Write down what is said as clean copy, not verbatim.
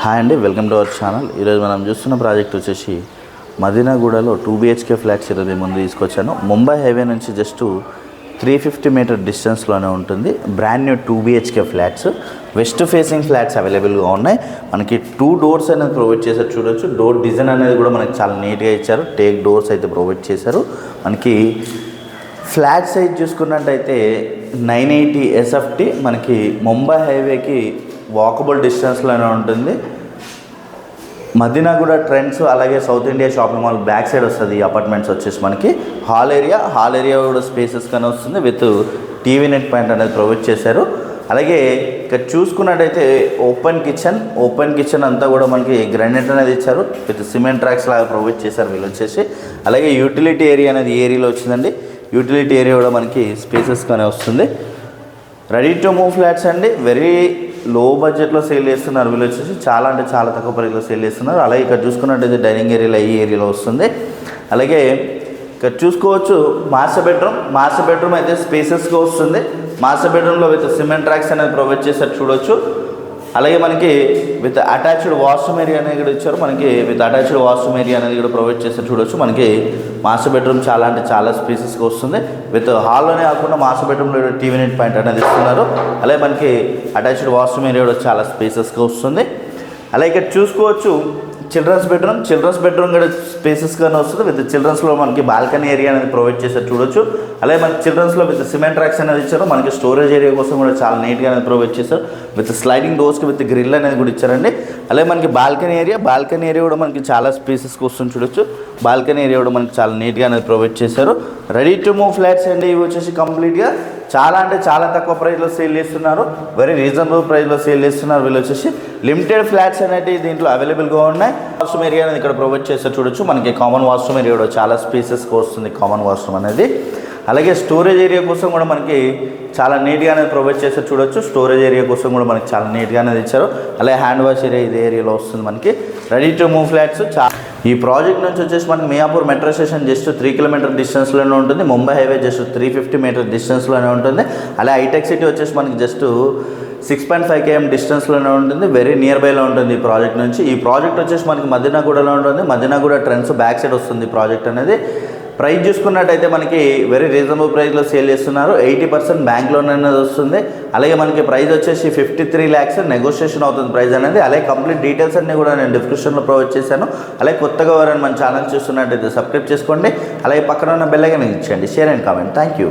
Hi అండి, welcome to our channel. ఈరోజు మనం చూస్తున్న ప్రాజెక్ట్ వచ్చేసి మదీనాగూడలో 2 BHK ఫ్లాట్స్ ఈరోజు ముందు తీసుకొచ్చాను. ముంబై హైవే నుంచి జస్ట్ 350 మీటర్ డిస్టెన్స్లోనే ఉంటుంది. Brand new 2 BHK flats, west facing flats అవైలబుల్గా ఉన్నాయి. మనకి 2 డోర్స్ అనేది ప్రొవైడ్ చేశారు. చూడొచ్చు, డోర్ డిజైన్ అనేది కూడా మనకి చాలా నీట్గా ఇచ్చారు. టేక్ డోర్స్ అయితే ప్రొవైడ్ చేశారు. మనకి ఫ్లాట్ సైజ్ చూసుకున్నట్టయితే 980 SFT మనకి ముంబై హైవేకి వాకబుల్ డిస్టెన్స్లోనే ఉంటుంది. మదీనాగూడ ట్రెండ్స్ అలాగే south India shopping mall back side వస్తుంది. ఈ అపార్ట్మెంట్స్ వచ్చేసి మనకి హాల్ ఏరియా కూడా స్పేసెస్ కానీ వస్తుంది. విత్ టీవీ నెట్ పాయింట్ అనేది ప్రొవైడ్ చేశారు. అలాగే ఇక్కడ చూసుకున్నట్టయితే ఓపెన్ కిచెన్ అంతా కూడా మనకి గ్రానైట్ అనేది ఇచ్చారు. విత్ సిమెంట్ ట్రాక్స్ లాగా ప్రొవైడ్ చేశారు వీళ్ళు వచ్చేసి. అలాగే యూటిలిటీ ఏరియా అనేది ఏరియాలో వచ్చిందండి. యూటిలిటీ ఏరియా కూడా మనకి స్పేసెస్ కానీ వస్తుంది. రెడీ టు మూవ్ ఫ్లాట్స్ అండి. వెరీ లో బడ్జెట్లో సేల్ చేస్తున్నారు వీళ్ళు వచ్చేసి. చాలా అంటే చాలా తక్కువ ప్రైస్లో సేల్ చేస్తున్నారు. అలాగే ఇక్కడ చూసుకున్నట్టయితే డైనింగ్ ఏరియాలో ఈ ఏరియాలో వస్తుంది. అలాగే ఇక్కడ చూసుకోవచ్చు మాస్టర్ బెడ్రూమ్ అయితే స్పేసెస్గా వస్తుంది. మాస్టర్ బెడ్రూమ్లో విత్ సిమెంట్ ట్రాక్స్ అనేది ప్రొవైడ్ చేశారు చూడొచ్చు. అలాగే మనకి విత్ అటాచ్డ్ వాష్రూమ్ ఏరియా అనేది కూడా ఇచ్చారు. మనకి విత్ అటాచ్డ్ వాష్రూమ్ ఏరియా అనేది కూడా ప్రొవైడ్ చేస్తారు చూడొచ్చు. మనకి మాస్టర్ బెడ్రూమ్ చాలా అంటే చాలా స్పేసెస్గా వస్తుంది. విత్ హాల్లోనే కాకుండా మాస్టర్ బెడ్రూమ్లో టీవీ నెట్ పాయింట్ అనేది ఇస్తున్నారు. అలాగే మనకి అటాచ్డ్ వాష్రూమ్ ఏరియా కూడా చాలా స్పేసెస్గా వస్తుంది. అలాగే ఇక్కడ చూసుకోవచ్చు చిల్డ్రన్స్ బెడ్రూమ్ కూడా స్పేసెస్గానే వస్తుంది. విత్ చిల్డ్రన్స్లో మనకి బాల్కనీ ఏరియా అనేది ప్రొవైడ్ చేశారు చూడొచ్చు. అలాగే మనకి చిల్డ్రన్స్లో విత్ సిమెంట్ ట్రాక్స్ అనేది ఇచ్చారు. మనకి స్టోరేజ్ ఏరియా కోసం కూడా చాలా నీట్గా అనేది ప్రొవైడ్ చేశారు. విత్ స్లైడింగ్ డోర్స్కి విత్ గ్రిల్ అనేది కూడా ఇచ్చారండి. అలాగే మనకి బాల్కనీ ఏరియా కూడా మనకి చాలా స్పేసెస్కి వస్తుంది చూడొచ్చు. బాల్కనీ ఏరియా కూడా మనకి చాలా నీట్గా అనేది ప్రొవైడ్ చేశారు. రెడీ టు మూవ్ ఫ్లాట్స్ అండి. ఇవి వచ్చేసి కంప్లీట్గా చాలా అంటే చాలా తక్కువ ప్రైస్లో సేల్ చేస్తున్నారు. వెరీ రీజనబుల్ ప్రైస్లో సేల్ చేస్తున్నారు వీళ్ళు వచ్చేసి. లిమిటెడ్ ఫ్లాట్స్ అనేవి దీంట్లో అవైలబుల్గా ఉన్నాయి. వాష్రూమ్ ఏరియా అనేది ఇక్కడ ప్రొవైడ్ చేస్తారు చూడొచ్చు. మనకి కామన్ వాష్రూమ్ ఏరియా కూడా చాలా స్పేసెస్గా వస్తుంది కామన్ వాష్రూమ్ అనేది. అలాగే స్టోరేజ్ ఏరియా కోసం కూడా మనకి చాలా నీట్గా అనేది ప్రొవైడ్ చేస్తారు చూడొచ్చు. స్టోరేజ్ ఏరియా కోసం కూడా మనకి చాలా నీట్గా అనేది ఇచ్చారు. అలాగే హ్యాండ్ వాష్ ఏరియా ఇదే ఏరియాలో వస్తుంది మనకి. Ready to move flats. ఈ ప్రాజెక్ట్ నుంచి వచ్చేసి మనకి Miyapur metro station just 3 kilometre డిస్టెన్స్లోనే ఉంటుంది. ముంబై హైవే జస్ట్ 350 మీటర్ డిస్టెన్స్లోనే ఉంటుంది. అలాగే హైటెక్ సిటీ వచ్చేసి మనకి జస్ట్ 6.5 km డిస్టెన్స్లోనే ఉంటుంది. వెరీ నియర్ బైలో ఉంటుంది ఈ ప్రాజెక్ట్ నుంచి. ఈ ప్రాజెక్ట్ వచ్చేసి మనకి మదీనాగూడలో ఉంటుంది. మదీనాగూడ ట్రెండ్స్ బ్యాక్ సైడ్ వస్తుంది ఈ ప్రాజెక్ట్ అనేది. ప్రైస్ చూసుకున్నట్టయితే మనకి వెరీ రీజనబుల్ ప్రైస్లో సేల్ చేస్తున్నారు. 80% బ్యాంక్ లోన్ అనేది వస్తుంది. అలాగే మనకి ప్రైస్ వచ్చేసి 53 lakhs నెగోషియేషన్ అవుతుంది ప్రైస్ అనేది. అలాగే కంప్లీట్ డీటెయిల్స్ అన్నీ కూడా నేను డిస్క్రిప్షన్లో ప్రొవైడ్ చేశాను. అలాగే కొత్తగా ఎవరైనా మన ఛానల్ చూస్తున్నట్టయితే సబ్స్క్రైబ్ చేసుకోండి. అలాగే పక్కన ఉన్న బెల్ ఐకాన్ ఇచ్చేయండి. Share and comment. Thank you.